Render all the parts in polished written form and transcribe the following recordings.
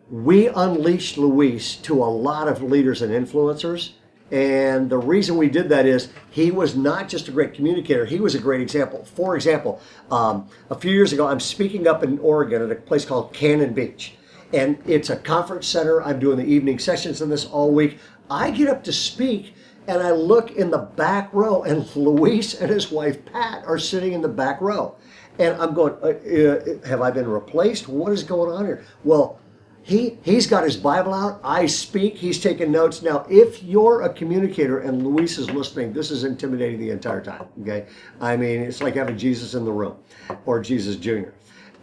we unleashed Luis to a lot of leaders and influencers. And the reason we did that is he was not just a great communicator, he was a great example. For example, a few years ago, I'm speaking up in Oregon at a place called Cannon Beach. And it's a conference center. I'm doing the evening sessions in this all week. I get up to speak and I look in the back row and Luis and his wife Pat are sitting in the back row. And I'm going, have I been replaced? What is going on here? Well, he's got his Bible out. I speak. He's taking notes. Now, if you're a communicator and Luis is listening, this is intimidating the entire time. Okay, I mean, it's like having Jesus in the room, or Jesus Jr.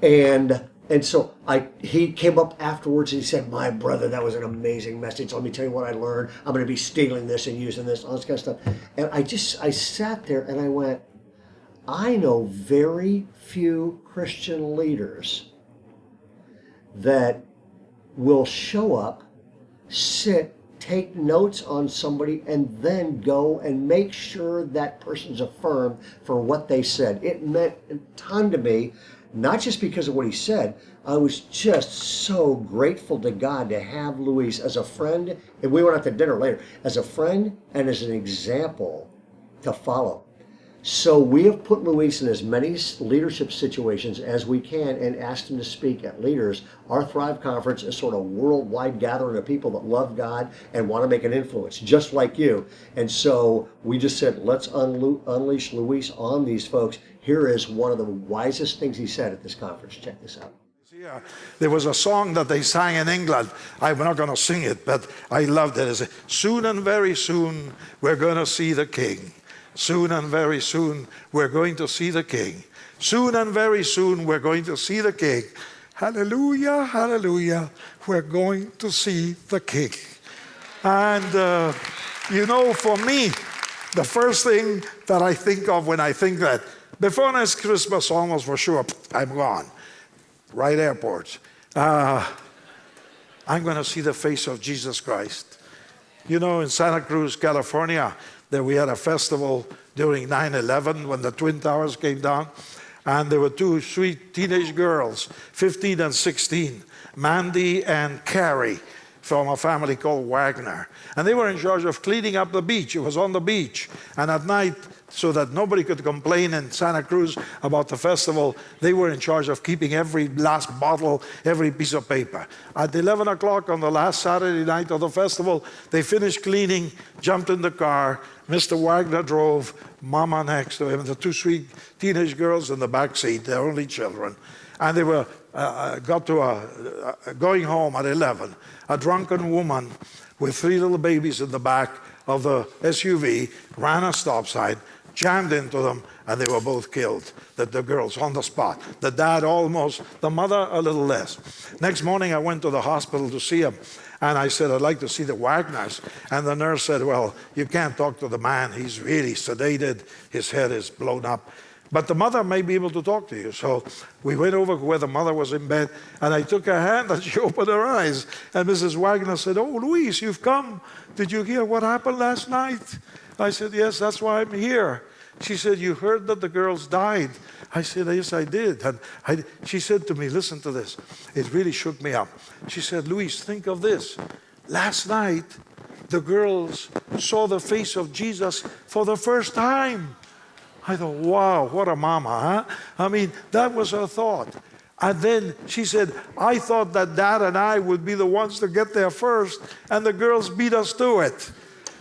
And so he came up afterwards and he said, "My brother, that was an amazing message. Let me tell you what I learned. I'm going to be stealing this and using this, all this kind of stuff." And I sat there and I went, I know very few Christian leaders that will show up, sit, take notes on somebody, and then go and make sure that person's affirmed for what they said. It meant a ton to me, not just because of what he said. I was just so grateful to God to have Luis as a friend, and we went out to dinner later, as a friend and as an example to follow. So we have put Luis in as many leadership situations as we can and asked him to speak at leaders. Our Thrive Conference is sort of a worldwide gathering of people that love God and want to make an influence, just like you. And so we just said, let's unleash Luis on these folks. Here is one of the wisest things he said at this conference. Check this out. Yeah, there was a song that they sang in England. I'm not going to sing it, but I loved it. It's soon and very soon, we're going to see the King. Soon and very soon, we're going to see the King. Soon and very soon, we're going to see the King. Hallelujah, hallelujah, we're going to see the King. And, for me, the first thing that I think of when I think that, before next Christmas, almost for sure, I'm gone. Right airport. I'm going to see the face of Jesus Christ. In Santa Cruz, California, there we had a festival during 9/11 when the Twin Towers came down. And there were two sweet teenage girls, 15 and 16, Mandy and Carrie, from a family called Wagner. And they were in charge of cleaning up the beach. It was on the beach. And at night, so that nobody could complain in Santa Cruz about the festival, they were in charge of keeping every last bottle, every piece of paper. At 11 o'clock on the last Saturday night of the festival, they finished cleaning, jumped in the car. Mr. Wagner drove, Mama next to him, the two sweet teenage girls in the back seat, their only children. And they were going home at 11. A drunken woman with three little babies in the back of the SUV ran a stop sign, jammed into them, and they were both killed. The girls on the spot. The dad almost, the mother a little less. Next morning I went to the hospital to see him, and I said, I'd like to see the Wagners. And the nurse said, well, you can't talk to the man. He's really sedated. His head is blown up. But the mother may be able to talk to you. So we went over where the mother was in bed, and I took her hand, and she opened her eyes. And Mrs. Wagner said, oh, Luis, you've come. Did you hear what happened last night? I said, yes, that's why I'm here. She said, you heard that the girls died. I said, yes, I did. And she said to me, listen to this. It really shook me up. She said, Luis, think of this. Last night, the girls saw the face of Jesus for the first time. I thought, wow, what a mama, huh? I mean, that was her thought. And then she said, I thought that Dad and I would be the ones to get there first, and the girls beat us to it.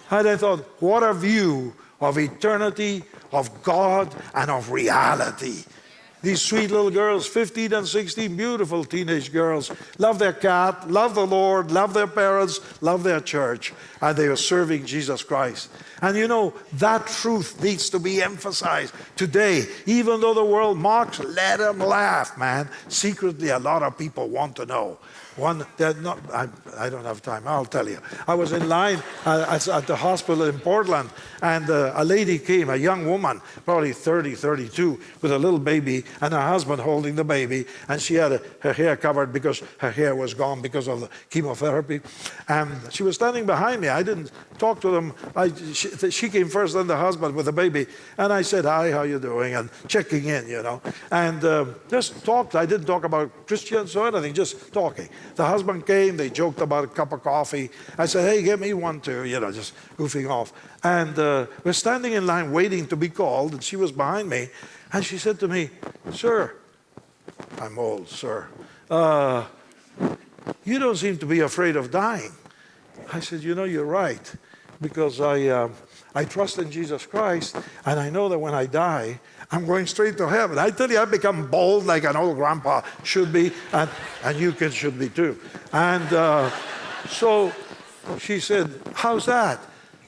And I thought, what a view of eternity, of God, and of reality. These sweet little girls, 15 and 16, beautiful teenage girls, love their cat, love the Lord, love their parents, love their church, and they are serving Jesus Christ. And that truth needs to be emphasized today. Even though the world mocks, let them laugh, man. Secretly, a lot of people want to know. I don't have time, I'll tell you. I was in line at the hospital in Portland, and a lady came, a young woman, probably 30, 32, with a little baby, and her husband holding the baby, and she had her hair covered because her hair was gone because of the chemotherapy. And she was standing behind me. I didn't talk to them. She came first, then the husband with the baby, and I said, hi, how you doing? And checking in, and just talked. I didn't talk about Christians or anything, just talking. The husband came, they joked about a cup of coffee. I said, hey, get me one too, just goofing off. And we're standing in line waiting to be called, and she was behind me. And she said to me, sir, I'm old, sir, you don't seem to be afraid of dying. I said, you're right, because I trust in Jesus Christ, and I know that when I die, I'm going straight to heaven. I tell you, I've become bold like an old grandpa should be, and you kids should be too. And so she said, how's that?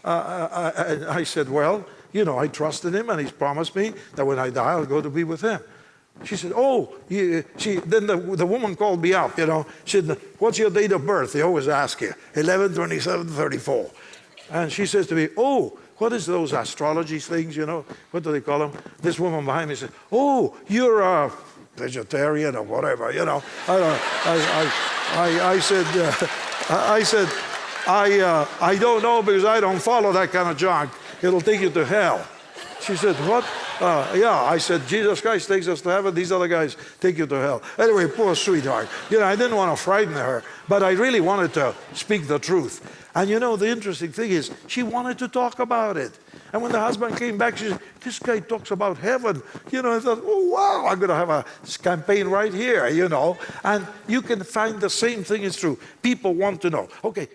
I said, well, I trust in him, and he's promised me that when I die, I'll go to be with him. She said, oh, then the woman called me up, She said, what's your date of birth? They always ask you, 11/27/34. And she says to me, oh, what is those astrology things, What do they call them? This woman behind me said, oh, you're a vegetarian or whatever, I said, I don't know because I don't follow that kind of junk. It'll take you to hell. She said, what? Yeah, I said, Jesus Christ takes us to heaven. These other guys take you to hell. Anyway, poor sweetheart. I didn't want to frighten her, but I really wanted to speak the truth. And the interesting thing is, she wanted to talk about it. And when the husband came back, she said, this guy talks about heaven. I thought, oh, wow, I'm going to have a campaign right here, And you can find the same thing is true. People want to know. Okay.